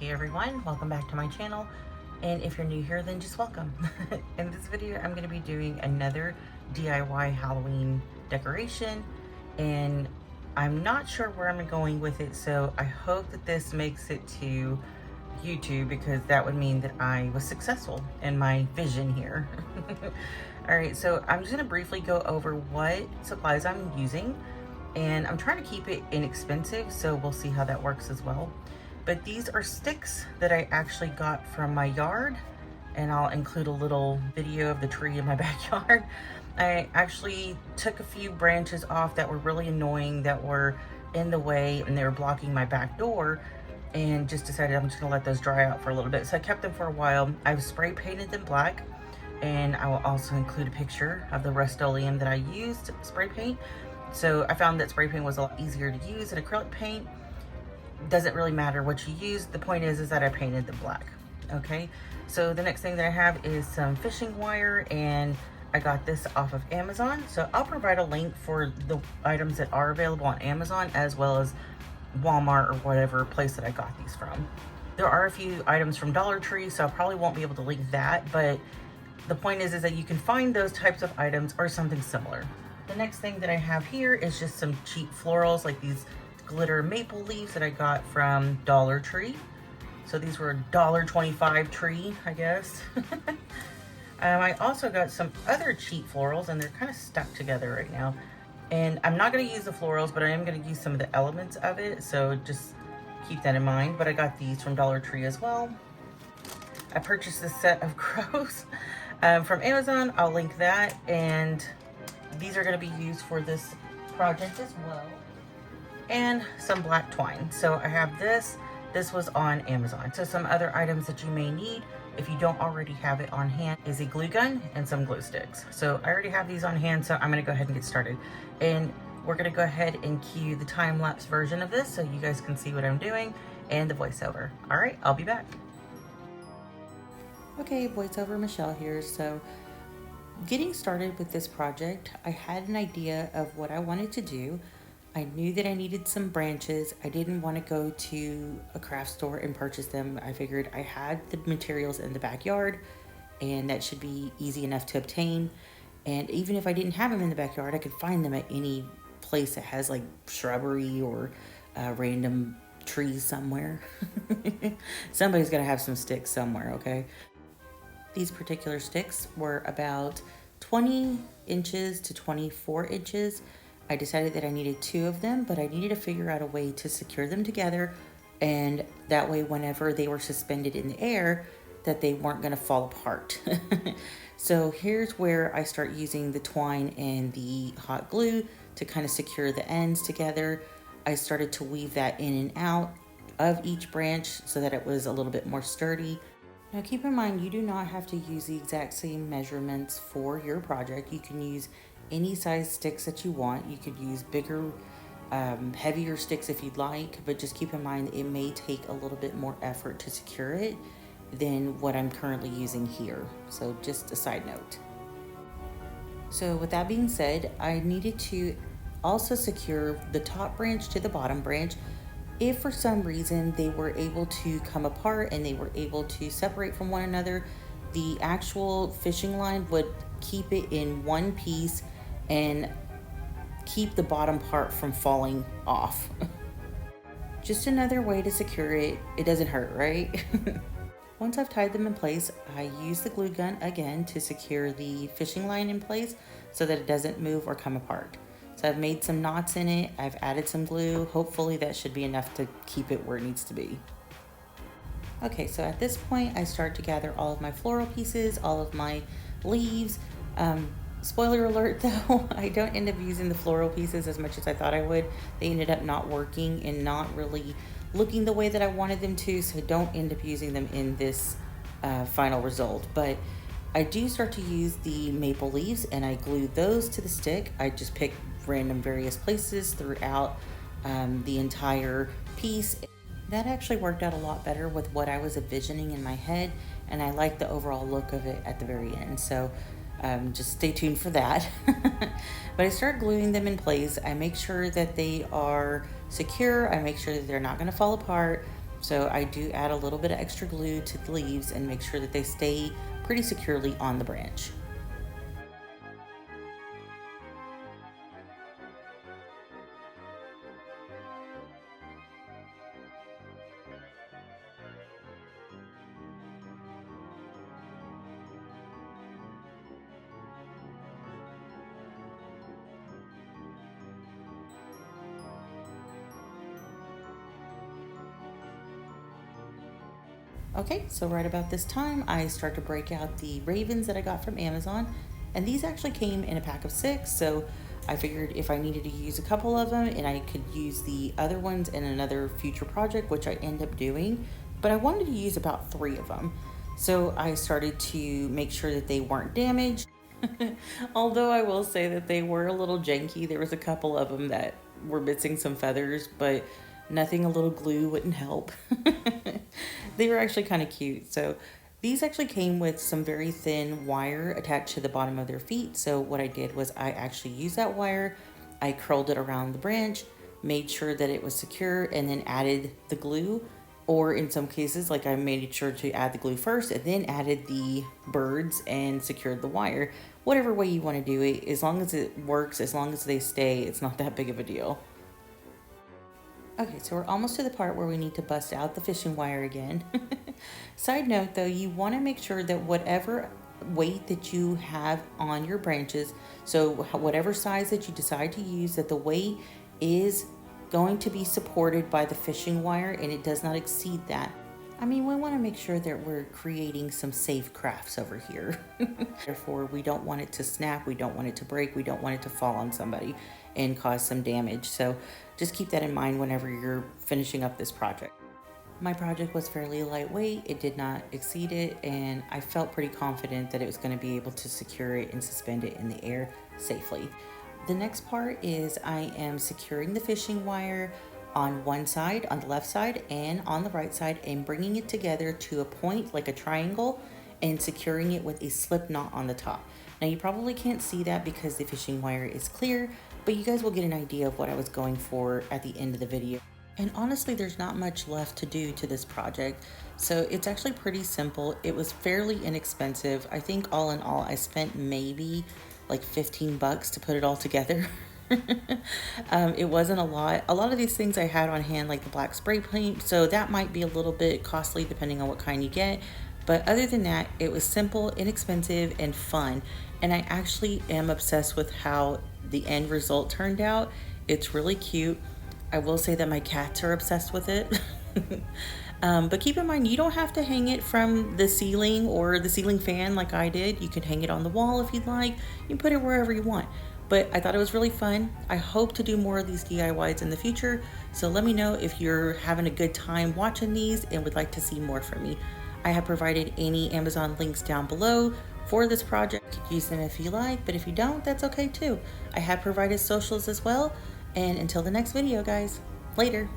Hey everyone, welcome back to my channel. And if you're new here, then just welcome. In this video, I'm gonna be doing another DIY Halloween decoration, and I'm not sure where I'm going with it, so I hope that this makes it to YouTube, because that would mean that I was successful in my vision here. All right, so I'm just gonna briefly go over what supplies I'm using, and I'm trying to keep it inexpensive, so we'll see how that works as well. But these are sticks that I actually got from my yard, and I'll include a little video of the tree in my backyard. I actually took a few branches off that were really annoying, that were in the way, and they were blocking my back door, and just decided I'm just gonna let those dry out for a little bit. So I kept them for a while. I've spray painted them black, and I will also include a picture of the Rust-Oleum that I used spray paint. So I found that spray paint was a lot easier to use than acrylic paint. Doesn't really matter what you use. The point is that I painted them black. Okay, so the next thing that I have is some fishing wire, and I got this off of Amazon. So I'll provide a link for the items that are available on Amazon, as well as Walmart or whatever place that I got these from. There are a few items from Dollar Tree, so I probably won't be able to link that, but the point is that you can find those types of items or something similar. The next thing that I have here is just some cheap florals, like these glitter maple leaves that I got from Dollar Tree. So these were $1.25 tree, I guess. I also got some other cheap florals, and they're kind of stuck together right now. And I'm not going to use the florals, but I am going to use some of the elements of it, so just keep that in mind. But I got these from Dollar Tree as well. I purchased this set of crows from Amazon. I'll link that, and these are going to be used for this project as well. And some black twine. So I have this was on Amazon. So some other items that you may need, if you don't already have it on hand, is a glue gun and some glue sticks. So I already have these on hand, so I'm gonna go ahead and get started. And we're gonna go ahead and cue the time-lapse version of this so you guys can see what I'm doing, and the voiceover. All right, I'll be back. Okay, voiceover Michelle here. So getting started with this project, I had an idea of what I wanted to do. I knew that I needed some branches. I didn't want to go to a craft store and purchase them. I figured I had the materials in the backyard, and that should be easy enough to obtain. And even if I didn't have them in the backyard, I could find them at any place that has like shrubbery or random trees somewhere. Somebody's gonna have some sticks somewhere, okay? These particular sticks were about 20 inches to 24 inches. I decided that I needed 2 of them, but I needed to figure out a way to secure them together, and that way whenever they were suspended in the air, that they weren't going to fall apart. So here's where I start using the twine and the hot glue to kind of secure the ends together. I started to weave that in and out of each branch so that it was a little bit more sturdy. Now keep in mind, you do not have to use the exact same measurements for your project. You can use any size sticks that you want. You could use bigger, heavier sticks if you'd like, but just keep in mind it may take a little bit more effort to secure it than what I'm currently using here. So just a side note. So with that being said, I needed to also secure the top branch to the bottom branch. If for some reason they were able to come apart and they were able to separate from one another, the actual fishing line would keep it in one piece and keep the bottom part from falling off. Just another way to secure it. It doesn't hurt, right? Once I've tied them in place, I use the glue gun again to secure the fishing line in place so that it doesn't move or come apart. So I've made some knots in it. I've added some glue. Hopefully that should be enough to keep it where it needs to be. Okay, so at this point, I start to gather all of my floral pieces, all of my leaves. Spoiler alert though, I don't end up using the floral pieces as much as I thought I would. They ended up not working and not really looking the way that I wanted them to, so don't end up using them in this final result. But I do start to use the maple leaves, and I glue those to the stick. I just pick random various places throughout the entire piece. That actually worked out a lot better with what I was envisioning in my head, and I like the overall look of it at the very end. So just stay tuned for that. But I start gluing them in place. I make sure that they are secure. I make sure that they're not going to fall apart. So I do add a little bit of extra glue to the leaves and make sure that they stay pretty securely on the branch. Okay, so right about this time, I start to break out the ravens that I got from Amazon. And these actually came in a pack of 6, so I figured if I needed to use a couple of them and I could use the other ones in another future project, which I end up doing, but I wanted to use about 3 of them. So I started to make sure that they weren't damaged. Although I will say that they were a little janky. There was a couple of them that were missing some feathers, but nothing a little glue wouldn't help. They were actually kind of cute. So these actually came with some very thin wire attached to the bottom of their feet. So what I did was I actually used that wire, I curled it around the branch, made sure that it was secure, and then added the glue. Or in some cases, like I made sure to add the glue first and then added the birds and secured the wire. Whatever way you want to do it, as long as it works, as long as they stay, it's not that big of a deal. Okay, so we're almost to the part where we need to bust out the fishing wire again. Side note though, you want to make sure that whatever weight that you have on your branches, so whatever size that you decide to use, that the weight is going to be supported by the fishing wire and it does not exceed that. I mean, we want to make sure that we're creating some safe crafts over here. Therefore, we don't want it to snap, we don't want it to break, we don't want it to fall on somebody and cause some damage. So just keep that in mind whenever you're finishing up this project. My project was fairly lightweight, it did not exceed it, and I felt pretty confident that it was going to be able to secure it and suspend it in the air safely. The next part is I am securing the fishing wire on one side, on the left side, and on the right side, and bringing it together to a point like a triangle and securing it with a slip knot on the top. Now you probably can't see that because the fishing wire is clear, but you guys will get an idea of what I was going for at the end of the video. And honestly, there's not much left to do to this project, so it's actually pretty simple. It was fairly inexpensive. I think all in all, I spent maybe like 15 bucks to put it all together. It wasn't a lot. A lot of these things I had on hand, like the black spray paint, so that might be a little bit costly depending on what kind you get. But other than that, it was simple, inexpensive, and fun. And I actually am obsessed with how the end result turned out. It's really cute. I will say that my cats are obsessed with it. But keep in mind, you don't have to hang it from the ceiling or the ceiling fan like I did. You can hang it on the wall if you'd like. You can put it wherever you want. But I thought it was really fun. I hope to do more of these DIYs in the future. So let me know if you're having a good time watching these and would like to see more from me. I have provided any Amazon links down below for this project. Use them if you like, but if you don't, that's okay too. I have provided socials as well. And until the next video, guys, later.